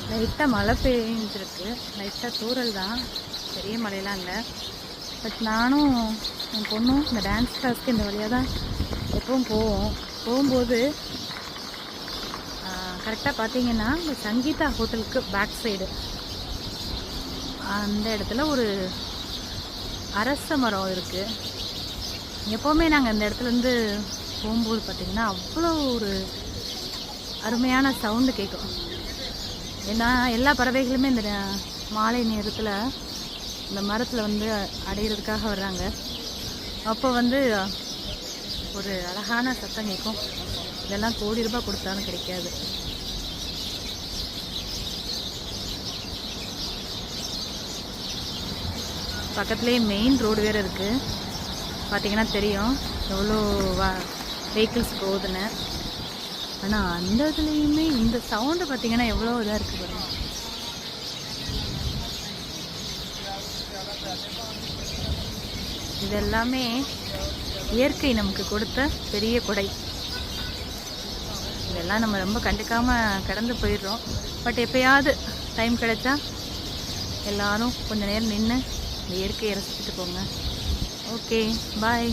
லைட்டாக மழை பெஞ்சிருக்கு, லைட்டாக தூறல் தான், பெரிய மழையெல்லாம் இல்லை. பட் நானும் என் பொண்ணும் இந்த டான்ஸ் கிளாஸ்க்கு இந்த வழியாக தான் எப்பவும் போகும்போது கரெக்டாக பார்த்தீங்கன்னா இந்த சங்கீதா ஹோட்டலுக்கு பேக் சைடு அந்த இடத்துல ஒரு அரச மரம் இருக்குது. எப்போவுமே நாங்கள் இந்த இடத்துலேருந்து போகும்போது பார்த்திங்கன்னா அவ்வளோ ஒரு அருமையான சவுண்டு கேட்கும். ஏன்னா எல்லா பறவைகளுமே இந்த மாலை நேரத்தில் இந்த மரத்தில் வந்து அடையிறதுக்காக வர்றாங்க. அப்போ வந்து ஒரு அழகான சத்தம் கேட்கும். இதெல்லாம் கோடி ரூபாய் கொடுத்தாலும் கிடைக்காது. பக்கத்துலேயே மெயின் ரோடு வேறு இருக்குது. பார்த்திங்கன்னா தெரியும் எவ்வளோ வெஹிக்கிள்ஸ் போகுதுன்னு. ஆனால் அந்த இதுலேயுமே இந்த சவுண்டு பார்த்திங்கன்னா எவ்வளோ இதாக இருக்குது பாருங்கள். இதெல்லாமே இயற்கை நமக்கு கொடுத்த பெரிய கொடை. இதெல்லாம் நம்ம ரொம்ப கண்டுக்காமல் கடந்து போயிடுறோம். பட் எப்போயாவது டைம் கிடைச்சா எல்லாரும் கொஞ்சம் நேரம் நின்று இந்த இயற்கையை ரசிச்சுட்டு போங்க. ஓகே, பாய்.